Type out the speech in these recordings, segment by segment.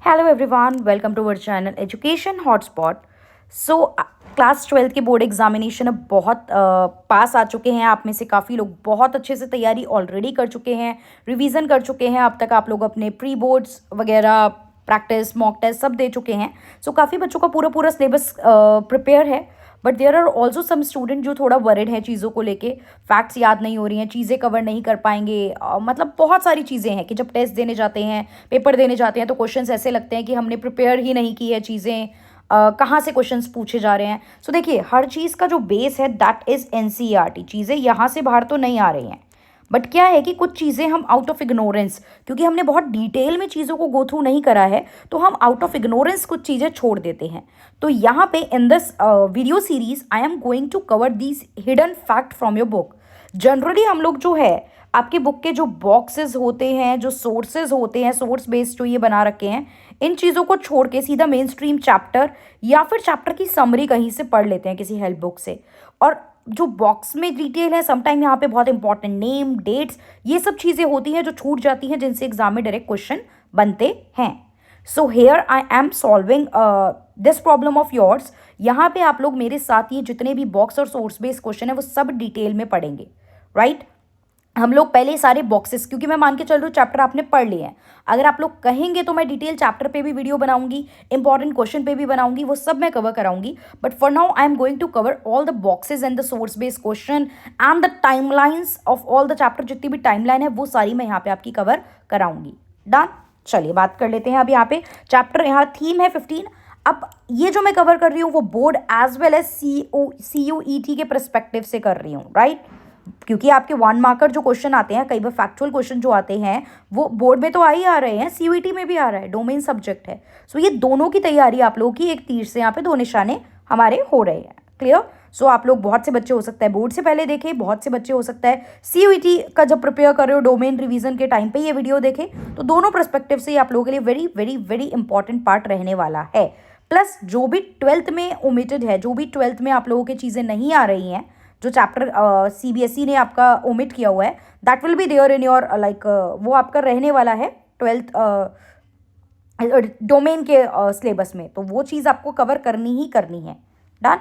Hello everyone, welcome to our channel Education Hotspot. So class 12th के board examination अब बहुत पास आ चुके हैं। आप में से काफ़ी लोग बहुत अच्छे से तैयारी ऑलरेडी कर चुके हैं, रिवीजन कर चुके हैं। अब तक आप लोग अपने प्री बोर्ड्स वगैरह प्रैक्टिस मॉक टेस्ट सब दे चुके हैं। सो काफ़ी बच्चों का पूरा पूरा सिलेबस प्रिपेयर है। But there are also some student जो थोड़ा वरिड हैं चीज़ों को लेके। फैक्ट्स याद नहीं हो रही हैं, चीज़ें कवर नहीं कर पाएंगे। मतलब बहुत सारी चीज़ें हैं कि जब टेस्ट देने जाते हैं, पेपर देने जाते हैं, तो क्वेश्चंस ऐसे लगते हैं कि हमने प्रिपेयर ही नहीं की है चीज़ें। कहाँ से क्वेश्चंस पूछे जा रहे हैं। सो देखिए, हर चीज़ का जो बेस है दैट इज़ एनसीईआरटी। चीज़ें यहाँ से बाहर तो नहीं आ रही हैं। बट क्या है कि कुछ चीज़ें हम आउट ऑफ इग्नोरेंस, क्योंकि हमने बहुत डिटेल में चीज़ों को गो थ्रू नहीं करा है, तो हम आउट ऑफ इग्नोरेंस कुछ चीज़ें छोड़ देते हैं। तो यहाँ पे in this video series I am going to cover these hidden fact from your book. Generally हम लोग जो है आपके बुक के जो बॉक्सेस होते हैं, जो सोर्सेज होते हैं, सोर्स बेस्ड जो ये बना रखे हैं, इन चीज़ों को छोड़ के सीधा मेन स्ट्रीम चैप्टर या फिर चैप्टर की समरी कहीं से पढ़ लेते हैं किसी हेल्प बुक से। और जो बॉक्स में डिटेल है, समटाइम यहाँ पे बहुत इंपॉर्टेंट नेम, डेट्स, ये सब चीज़ें होती हैं जो छूट जाती हैं, जिनसे एग्जाम में डायरेक्ट क्वेश्चन बनते हैं। So here I am solving this problem of yours. यहाँ पे आप लोग मेरे साथ ये जितने भी बॉक्स और सोर्स बेस्ड क्वेश्चन है वो सब डिटेल में पढ़ेंगे, राइट। हम लोग पहले सारे बॉक्सेस, क्योंकि मैं मान के चल रही हूँ चैप्टर आपने पढ़ लिए हैं, अगर आप लोग कहेंगे तो मैं डिटेल चैप्टर पे भी वीडियो बनाऊंगी, इंपॉर्टेंट क्वेश्चन पे भी बनाऊंगी, वो सब मैं कवर कराऊंगी। But for now I am going to cover all the boxes and the source based question and the timelines of all the chapter. जितनी भी टाइमलाइन है वो सारी मैं यहाँ पे आपकी कवर कराऊंगी। डन। चलिए बात कर लेते हैं। अब यहाँ पे चैप्टर, यहाँ थीम है 15। अब ये जो मैं कवर कर रही हूँ वो board as well as CUET के परस्पेक्टिव से कर रही हूँ, राइट। क्योंकि आपके 1 मार्कर जो क्वेश्चन आते हैं, कई बार फैक्चुअल क्वेश्चन जो आते हैं वो बोर्ड में तो आ ही आ रहे हैं, CUET में भी आ रहा है, डोमेन सब्जेक्ट है। सो ये दोनों की तैयारी आप लोगों की, एक तीर से यहाँ पे 2 निशाने हमारे हो रहे हैं। क्लियर। सो आप लोग, बहुत से बच्चे हो सकता है बोर्ड से पहले देखें, बहुत से बच्चे हो सकता है CUET का जब प्रिपेयर कर रहे हो डोमेन रिवीजन के टाइम पे ये वीडियो देखें। तो दोनों परस्पेक्टिव से आप लोगों के लिए very very very important part रहने वाला है। प्लस जो भी 12th में ओमिटेड है, जो भी 12th में आप लोगों की चीज़ें नहीं आ रही हैं, जो चैप्टर CBSE ने आपका ओमिट किया हुआ है, that will be there in your like, वो आपका रहने वाला है 12th डोमेन के सिलेबस में। तो वो चीज़ आपको कवर करनी ही करनी है। डन।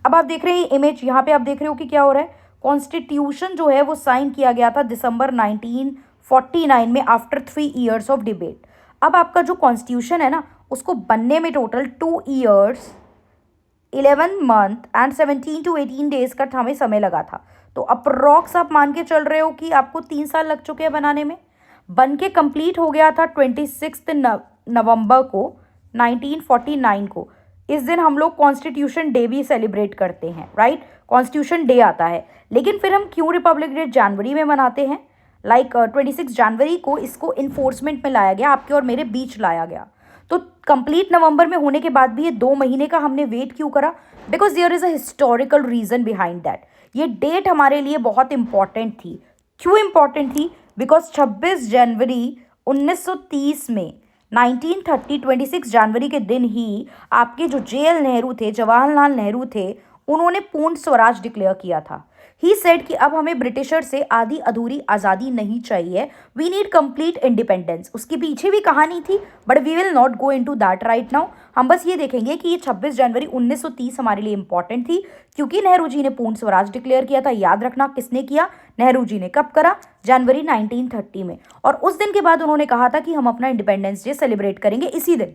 अब आप देख रहे हैं इमेज, यहाँ पे आप देख रहे हो कि क्या हो रहा है। कॉन्स्टिट्यूशन जो है वो साइन किया गया था दिसंबर 1949 में, आफ्टर 3 ईयर्स ऑफ डिबेट। अब आपका जो कॉन्स्टिट्यूशन है ना, उसको बनने में total 2 years 11 month and 17 to 18 days का हमें समय लगा था। तो अप्रॉक्स आप मान के चल रहे हो कि आपको 3 साल लग चुके हैं बनाने में। बन के कंप्लीट हो गया था 26 नवंबर को 1949 को। इस दिन हम लोग कॉन्स्टिट्यूशन डे भी सेलिब्रेट करते हैं, राइट। कॉन्स्टिट्यूशन डे आता है, लेकिन फिर हम क्यों रिपब्लिक डे जनवरी में मनाते हैं? लाइक 26 जनवरी को इसको इन्फोर्समेंट में लाया गया, आपके और मेरे बीच लाया गया। तो कंप्लीट नवंबर में होने के बाद भी ये 2 महीने का हमने वेट क्यों करा? Because there is a historical reason behind that. ये डेट हमारे लिए बहुत इंपॉर्टेंट थी। क्यों इंपॉर्टेंट थी? बिकॉज 26 जनवरी 1930 में, 1930 26 जनवरी के दिन ही आपके जो JL नेहरू थे, जवाहरलाल नेहरू थे, उन्होंने पूर्ण स्वराज डिक्लेयर किया था। ही सेड कि अब हमें ब्रिटिशर से आधी अधूरी आज़ादी नहीं चाहिए, वी नीड कंप्लीट इंडिपेंडेंस। उसके पीछे भी कहानी थी, but we will not go into that right now. हम बस ये देखेंगे कि ये 26 जनवरी 1930 हमारे लिए इंपॉर्टेंट थी, क्योंकि नेहरू जी ने पूर्ण स्वराज डिक्लेयर किया था। याद रखना, किसने किया? नेहरू जी ने। कब करा? जनवरी 1930 में। और उस दिन के बाद उन्होंने कहा था कि हम अपना इंडिपेंडेंस डे सेलिब्रेट करेंगे इसी दिन।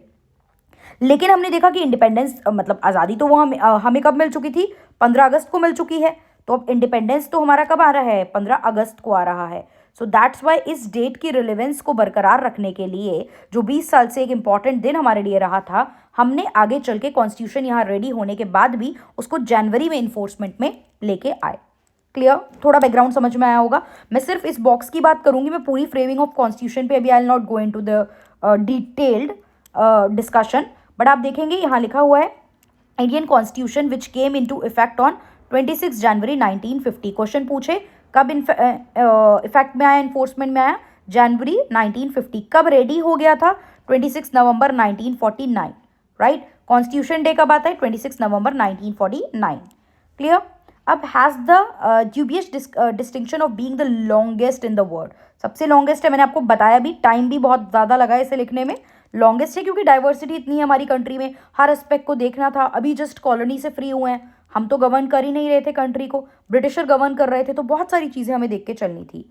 लेकिन हमने देखा कि इंडिपेंडेंस मतलब आज़ादी तो वो हमें कब मिल चुकी थी? 15 अगस्त को मिल चुकी है। तो अब इंडिपेंडेंस तो हमारा कब आ रहा है? 15 अगस्त को आ रहा है। सो दैट्स वाई इस डेट की रिलेवेंस को बरकरार रखने के लिए, जो 20 साल से एक इंपॉर्टेंट दिन हमारे लिए रहा था, हमने आगे चल के कॉन्स्टिट्यूशन यहाँ रेडी होने के बाद भी उसको जनवरी में इन्फोर्समेंट में लेके आए। क्लियर? थोड़ा बैकग्राउंड समझ में आया होगा। मैं सिर्फ इस बॉक्स की बात करूंगी, मैं पूरी फ्रेमिंग ऑफ कॉन्स्टिट्यूशन पे अभी I will not go into the detailed discussion. But आप देखेंगे यहाँ लिखा हुआ है Indian constitution which came into effect on 26 January 1950। Question पूछे कब इफेक्ट में आया, इन्फोर्समेंट में आया? जनवरी 1950। कब रेडी हो गया था? 26 नवंबर 1949, राइट। कॉन्स्टिट्यूशन डे कब आता है? 26 नवंबर 1949। क्लियर? अब has the dubious distinction of being the longest in the world. सबसे लॉन्गेस्ट है, मैंने आपको बताया भी, टाइम भी बहुत ज़्यादा लगा है इसे लिखने में। लॉन्गेस्ट है क्योंकि डाइवर्सिटी इतनी है हमारी कंट्री में, हर एस्पेक्ट को देखना था। अभी जस्ट कॉलोनी से फ्री हुए हैं, हम तो गवर्न कर ही नहीं रहे थे कंट्री को, ब्रिटिशर गवर्न कर रहे थे, तो बहुत सारी चीज़ें हमें देख के चलनी थी।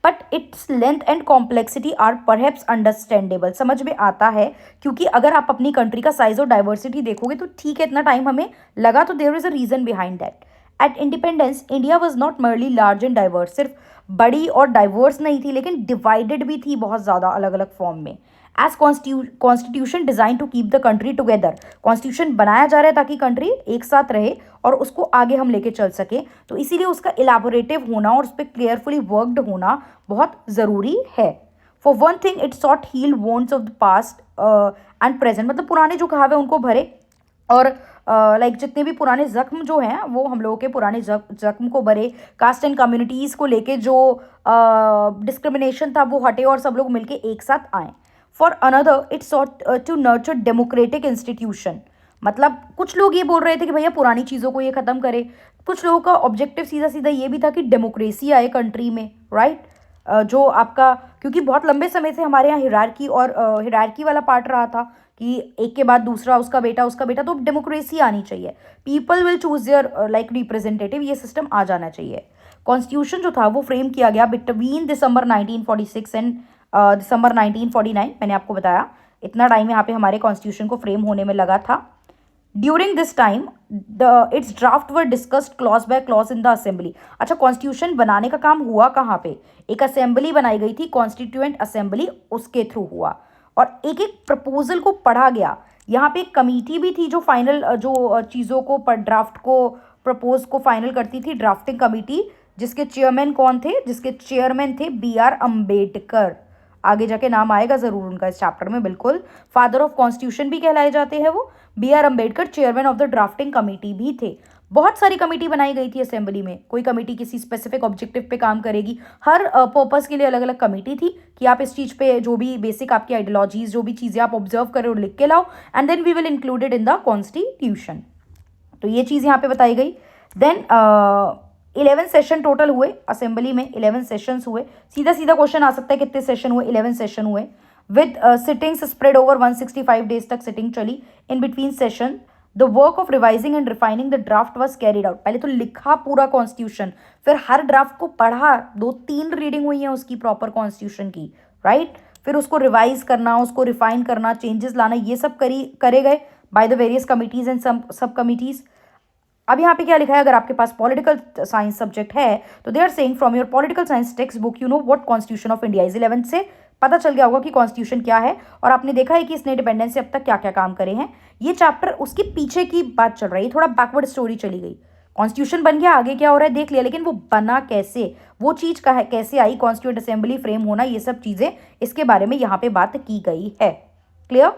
But its length and complexity are perhaps understandable, समझ में आता है, क्योंकि अगर आप अपनी कंट्री का साइज और डाइवर्सिटी देखोगे तो ठीक है, इतना टाइम हमें लगा, तो there is a reason behind that. At independence India was not merely large and diverse, सिर्फ बड़ी और डाइवर्स नहीं थी, लेकिन डिवाइडेड भी थी बहुत ज़्यादा अलग अलग फॉर्म में। As constitution design to keep the country together, constitution बनाया जा रहा है ताकि कंट्री एक साथ रहे और उसको आगे हम लेके चल सके, तो इसीलिए उसका इलाबोरेटिव होना और उस पर क्लियरफुली वर्कड होना बहुत ज़रूरी है। For one thing it sought heal wounds of the past and present, मतलब पुराने जो घाव है उनको भरे, और लाइक जितने भी पुराने जख्म जो हैं वो हम लोगों के पुराने जख्म को भरे, कास्ट एंड कम्युनिटीज़ को लेके जो डिस्क्रिमिनेशन था वो हटे और सब लोग मिलके एक साथ आए। For another it sought to nurture democratic institution, मतलब कुछ लोग ये बोल रहे थे कि भैया पुरानी चीज़ों को ये ख़त्म करे, कुछ लोगों का ऑब्जेक्टिव सीधा सीधा ये भी था कि डेमोक्रेसी आए कंट्री में, राइट। जो आपका, क्योंकि बहुत लंबे समय से हमारे यहाँ हिरार्की और हिरार्की वाला पार्ट रहा था कि एक के बाद दूसरा, उसका बेटा, तो डेमोक्रेसी आनी चाहिए, people will choose there like representative, ये सिस्टम आ जाना चाहिए। कॉन्स्टिट्यूशन जो था वो फ्रेम किया गया बिटवीन दिसंबर 1946 एंड दिसंबर 1949, मैंने आपको बताया इतना टाइम यहाँ पे हमारे कॉन्स्टिट्यूशन को फ्रेम होने में लगा था। During this time it's draft were discussed clause by clause in the assembly. अच्छा, कॉन्स्टिट्यूशन बनाने का काम हुआ कहाँ पे, एक असेंबली बनाई गई थी, कॉन्स्टिट्यूएंट असेंबली, उसके थ्रू हुआ और एक एक प्रपोजल को पढ़ा गया। यहाँ पे एक कमेटी भी थी जो फाइनल जो चीज़ों को ड्राफ्ट को प्रपोज को फाइनल करती थी, ड्राफ्टिंग कमेटी, जिसके चेयरमैन कौन थे, जिसके चेयरमैन थे B.R. अम्बेडकर, आगे जाके नाम आएगा ज़रूर उनका इस चैप्टर में, बिल्कुल फादर ऑफ कॉन्स्टिट्यूशन भी कहलाए जाते हैं वो। B.R. Ambedkar chairman of the drafting committee भी थे। बहुत सारी कमेटी बनाई गई थी असेंबली में, कोई कमेटी किसी स्पेसिफिक ऑब्जेक्टिव पे काम करेगी, हर पर्पस के लिए अलग अलग कमेटी थी कि आप इस चीज़ पे जो भी बेसिक आपकी आइडियोलॉजीज, जो भी चीज़ें आप ऑब्जर्व करें और लिख के लाओ, and then we will included in the constitution. तो ये चीज़ यहाँ पे बताई गई। देन 11 सेशन टोटल हुए असेंबली में, 11 सेशंस हुए। सीधा सीधा क्वेश्चन आ सकता है कितने सेशन हुए, 11 सेशन हुए, with sittings spread over 165 days तक सिटिंग चली। In between session the work of revising and refining the draft was carried out. पहले तो लिखा पूरा कॉन्स्टिट्यूशन, फिर हर ड्राफ्ट को पढ़ा, 2-3 रीडिंग हुई है उसकी प्रॉपर कॉन्स्टिट्यूशन की, राइट। फिर उसको रिवाइज करना, उसको रिफाइन करना, चेंजेस लाना, ये सब करे गए by the various committees and सब कमिटीज। अब यहाँ पे क्या लिखा है, अगर आपके पास पॉलिटिकल साइंस सब्जेक्ट है तो they are saying from your political science text book you know what constitution of India is. 11th से पता चल गया होगा कि कॉन्स्टिट्यूशन क्या है, और आपने देखा है कि इसने इंडिपेंडेंस से अब तक क्या क्या काम करे हैं। ये चैप्टर उसके पीछे की बात चल रही है, थोड़ा बैकवर्ड स्टोरी चली गई। कॉन्स्टिट्यूशन बन गया, आगे क्या हो रहा है देख लिया, लेकिन वो बना कैसे, वो चीज़ का है कैसे आई, कॉन्स्टिट्यूएंट असेंबली फ्रेम होना, ये सब चीज़ें इसके बारे में यहाँ पे बात की गई है। क्लियर।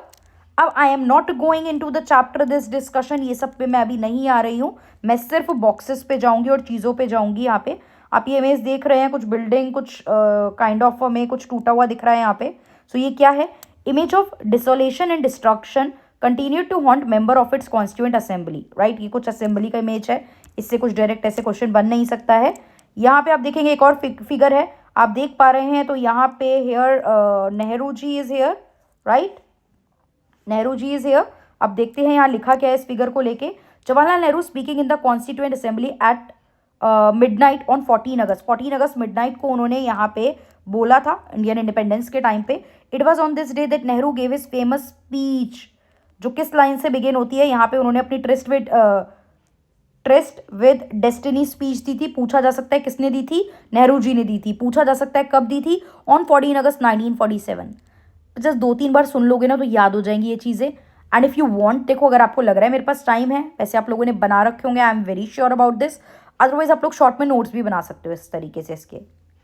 अब I am not going into the chapter this discussion, ये सब पे मैं अभी नहीं आ रही हूँ, मैं सिर्फ बॉक्सेस पे जाऊंगी और चीज़ों पे जाऊंगी। यहाँ पे आप ये इमेज देख रहे हैं, कुछ बिल्डिंग, कुछ काइंड ऑफ में कुछ टूटा हुआ दिख रहा है यहाँ पे। सो ये क्या है, image of desolation and destruction continue to haunt member of its constituent assembly, right. ये कुछ असेंबली का इमेज है, इससे कुछ डायरेक्ट ऐसे क्वेश्चन बन नहीं सकता है। यहाँ पे आप देखेंगे एक और फिगर है, आप देख पा रहे हैं, तो यहाँ पे here Nehru ji is here, right, Nehru ji is here. अब देखते हैं यहाँ लिखा क्या है इस फिगर को लेके। Jawaharlal Nehru speaking in the constituent assembly at midnight on 14 August, 14 अगस्त मिडनाइट को उन्होंने यहाँ पे बोला था इंडियन इंडिपेंडेंस के टाइम पे। It was on this day that Nehru gave his famous speech, जो किस लाइन से बिगिन होती है, यहाँ पे उन्होंने अपनी ट्रस्ट विद डेस्टिनी स्पीच दी थी। पूछा जा सकता है किसने दी थी, नेहरू जी ने दी थी। पूछा जा सकता है कब दी थी, ऑन 14 अगस्त 1947। जस्ट 2-3 बार सुन लोगे ना तो याद हो जाएंगी ये चीज़ें। एंड इफ़ यू वांट, देखो अगर आपको लग रहा है मेरे पास टाइम है, वैसे आप लोगों ने बना रखे होंगे, I am very sure about this, otherwise आप लोग शॉर्ट में नोट्स भी बना सकते हो इस तरीके से इसके।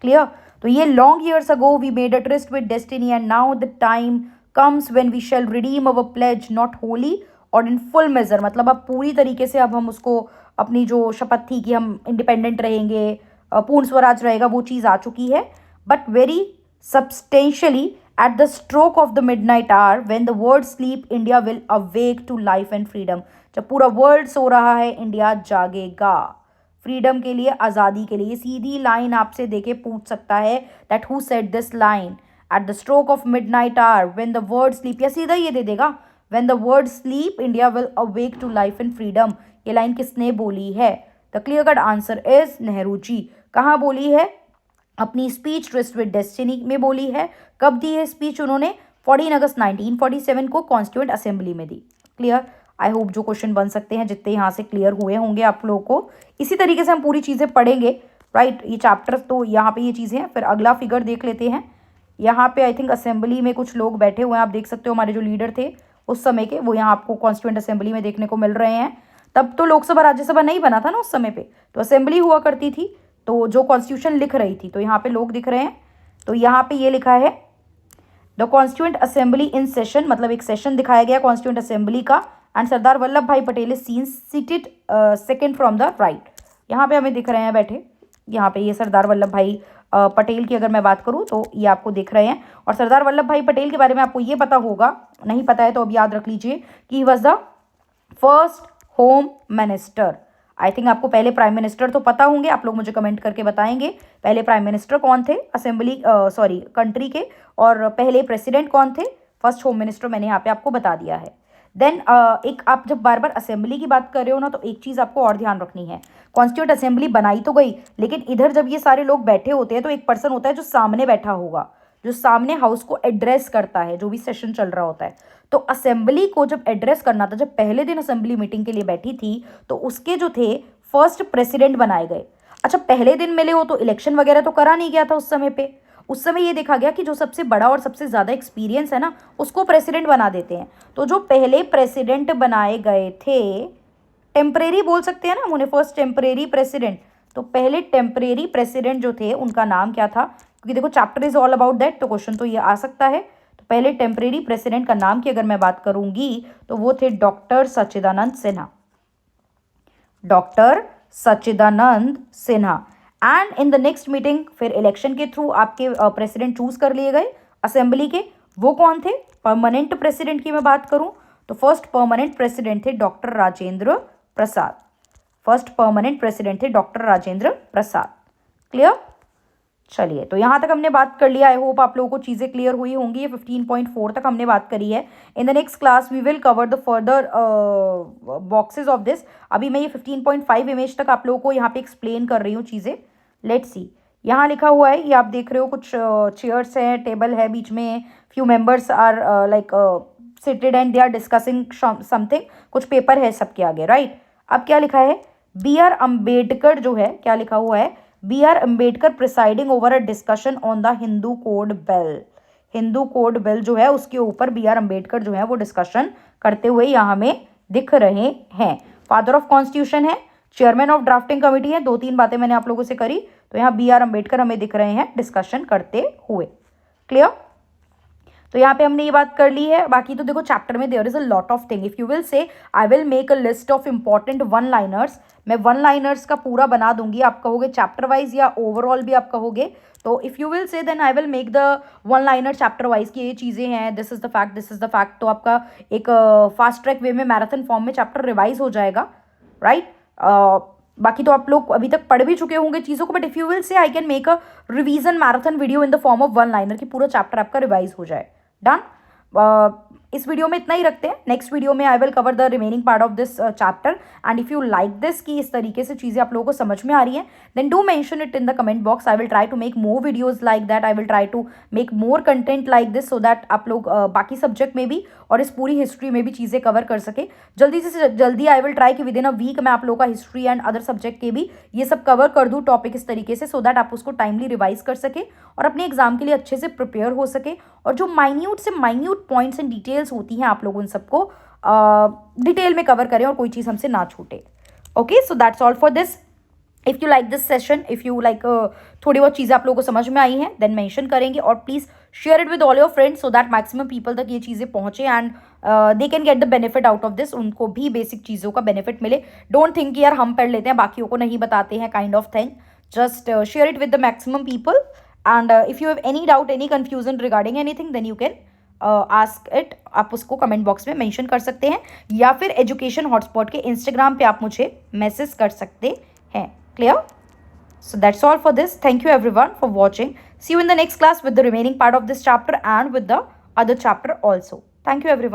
क्लियर। तो ये long years ago we made a tryst with destiny and now the time comes when we shall redeem our pledge not wholly or in full major, मतलब अब पूरी तरीके से अब हम उसको, अपनी जो शपथ थी कि हम इंडिपेंडेंट रहेंगे, पूर्ण स्वराज रहेगा, वो चीज़ आ चुकी है। But very substantially at the stroke of the midnight hour when the world sleep India will awake to life and freedom। जब पूरा वर्ल्ड सो रहा है इंडिया जागेगा फ्रीडम के लिए, आज़ादी के लिए। ये सीधी लाइन आपसे देके पूछ सकता है that who said this line, at the stroke of midnight hour when the world sleep, या सीधा ये दे देगा when the world sleep India will awake to life and freedom. ये लाइन किसने बोली है? The clear cut answer is Nehru ji. कहाँ बोली है? अपनी स्पीच ट्रिस्ट विद डेस्टिनी में बोली है। कब दी है स्पीच उन्होंने? 14 अगस्त 1947 को कॉन्स्टिट्यूएंट असेंबली में दी। क्लियर? आई होप जो क्वेश्चन बन सकते हैं जितने यहाँ से क्लियर हुए होंगे आप लोगों को। इसी तरीके से हम पूरी चीज़ें पढ़ेंगे, राइट। ये चैप्टर तो यहाँ पे ये चीज़ें हैं। फिर अगला फिगर देख लेते हैं। यहाँ पे आई थिंक असेंबली में कुछ लोग बैठे हुए हैं, आप देख सकते हो हमारे जो लीडर थे उस समय के, वो यहाँ आपको कॉन्स्टिट्यूएंट असेंबली में देखने को मिल रहे हैं। तब तो लोकसभा राज्यसभा नहीं बना था ना उस समय पे, तो असेंबली हुआ करती थी, तो जो कॉन्स्टिट्यूशन लिख रही थी, तो यहाँ पे लोग दिख रहे हैं। तो यहाँ पे ये लिखा है the constituent assembly in session, मतलब एक सेशन दिखाया गया कॉन्स्टिट्यूएंट असेंबली का। एंड सरदार वल्लभ भाई Patel is seen seated second from the right. यहाँ पे हमें दिख रहे हैं बैठे, यहाँ पे ये सरदार वल्लभ भाई पटेल की अगर मैं बात करूँ तो ये आपको दिख रहे हैं। और सरदार वल्लभ भाई पटेल के बारे में आपको ये पता होगा, नहीं पता है तो अब याद रख लीजिए कि he was the first home minister. I think आपको पहले प्राइम मिनिस्टर तो पता होंगे, आप लोग मुझे कमेंट करके बताएंगे पहले प्राइम मिनिस्टर कौन थे असेंबली सॉरी कंट्री के, और पहले प्रेसिडेंट कौन थे, फर्स्ट होम मिनिस्टर मैंने यहाँ पे आपको बता दिया है। देन एक आप जब बार बार असेंबली की बात कर रहे हो ना, तो एक चीज़ आपको और ध्यान रखनी है। कॉन्स्टिट्यूएंट असेंबली बनाई तो गई, लेकिन इधर जब ये सारे लोग बैठे होते हैं तो एक पर्सन होता है जो सामने बैठा होगा, जो सामने हाउस को एड्रेस करता है, जो भी सेशन चल रहा होता है। तो असेंबली को जब एड्रेस करना था, जब पहले दिन असेंबली मीटिंग के लिए बैठी थी, तो उसके जो थे फर्स्ट प्रेसिडेंट बनाए गए। अच्छा, पहले दिन मिले हो तो इलेक्शन वगैरह तो करा नहीं गया था उस समय पे। उस समय ये देखा गया कि जो सबसे बड़ा और सबसे ज़्यादा एक्सपीरियंस है ना, उसको प्रेसिडेंट बना देते हैं। तो जो पहले प्रेसिडेंट बनाए गए थे, टेम्परेरी बोल सकते हैं ना उन्हें, फर्स्ट टेम्परेरी प्रेसिडेंट। तो पहले टेम्परेरी प्रेसिडेंट जो थे उनका नाम क्या था? क्योंकि देखो chapter is all about that, तो क्वेश्चन तो ये आ सकता है। तो पहले टेम्परेरी प्रेसिडेंट का नाम की अगर मैं बात करूंगी तो वो थे doctor Sachchidanand Sinha. Doctor Sachchidanand Sinha. And in the next meeting फिर इलेक्शन के थ्रू आपके प्रेसिडेंट चूज कर लिए गए असेंबली के। वो कौन थे? परमानेंट प्रेसिडेंट की मैं बात करूं तो फर्स्ट परमानेंट प्रेसिडेंट थे doctor Rajendra Prasad. First permanent president थे डॉक्टर राजेंद्र प्रसाद। क्लियर? चलिए, तो यहाँ तक हमने बात कर लिया। आई होप आप लोगों को चीज़ें क्लियर हुई होंगी। ये 15.4 तक हमने बात करी है। In the next class we will cover the further boxes of this. अभी मैं ये 15.5 इमेज तक आप लोगों को यहाँ पे एक्सप्लेन कर रही हूँ चीज़ें। लेट्स सी, यहाँ लिखा हुआ है, ये आप देख रहे हो कुछ चेयर्स हैं, टेबल है बीच में, few members are like seated and they are discussing something. कुछ पेपर है सबके आगे, राइट। अब क्या लिखा है? बी आर अम्बेडकर जो है, क्या लिखा हुआ है? B R Ambedkar presiding over a discussion on the Hindu Code Bill. Hindu Code Bill जो है उसके ऊपर बी आर अम्बेडकर जो है वो डिस्कशन करते हुए यहाँ हमें दिख रहे हैं। फादर ऑफ कॉन्स्टिट्यूशन है, चेयरमैन ऑफ ड्राफ्टिंग कमेटी है। दो तीन बातें मैंने आप लोगों से करी, तो यहाँ बी आर अम्बेडकर हमें दिख रहे हैं डिस्कशन करते हुए। क्लियर? तो यहाँ पे हमने ये बात कर ली है। बाकी तो देखो चैप्टर में there is a lot of thing. If you will say I will make a list of important one liners, मैं वन लाइनर्स का पूरा बना दूंगी। आप कहोगे चैप्टर वाइज या ओवरऑल भी आप कहोगे, तो if you will say then I will make the one liner chapter wise की ये चीज़ें हैं, this is the fact, this is the fact. तो आपका एक फास्ट ट्रैक वे में मैराथन फॉर्म में चैप्टर रिवाइज हो जाएगा, राइट। बाकी तो आप लोग अभी तक पढ़ भी चुके होंगे चीज़ों को, but if you will say I can make a revision marathon video in the form of one liner की पूरा चैप्टर आपका रिवाइज हो जाए। डन। इस वीडियो में इतना ही रखते हैं। नेक्स्ट वीडियो में I will cover the remaining part of this chapter. And if you like this कि इस तरीके से चीज़ें आप लोगों को समझ में आ रही हैं, then do mention it in the comment box. I will try to make more videos like that. I will try to make more content like this, so that आप लोग बाकी सब्जेक्ट में भी और इस पूरी हिस्ट्री में भी चीज़ें कवर कर सके जल्दी से जल्दी। आई विल ट्राई कि विद इन अ वीक मैं आप लोगों का हिस्ट्री एंड अदर सब्जेक्ट के भी ये सब कवर कर दूँ टॉपिक इस तरीके से, सो दैट आप उसको टाइमली रिवाइज कर सके और अपने एग्जाम के लिए अच्छे से प्रिपेयर हो सके। और जो माइन्यूट से माइन्यूट पॉइंट्स एंड डिटेल्स होती हैं आप लोग उन सबको डिटेल में कवर करें और कोई चीज़ हमसे ना छूटे। Okay, so that's all for this. If you like this session, if you like थोड़ी बहुत चीज़ें आप लोगों को समझ में आई हैं, देन मेंशन करेंगे। और please share it with all your friends so that maximum people तक ये चीज़ें पहुँचे and they can get the benefit out of this. उनको भी बेसिक चीज़ों का बेनिफिट मिले। डोंट थिंक यार हम पढ़ लेते हैं बाकियों को नहीं बताते हैं, kind of thing. Just share it with the maximum people. And if you have any doubt, any confusion regarding anything, then you can ask it. आप उसको कमेंट बॉक्स में मेंशन कर सकते हैं या फिर एजुकेशन हॉटस्पॉट के इंस्टाग्राम पे आप मुझे मैसेज कर सकते हैं। Clear? So that's all for this. Thank you everyone for watching. See you in the next class with the remaining part of this chapter and with the other chapter also. Thank you everyone.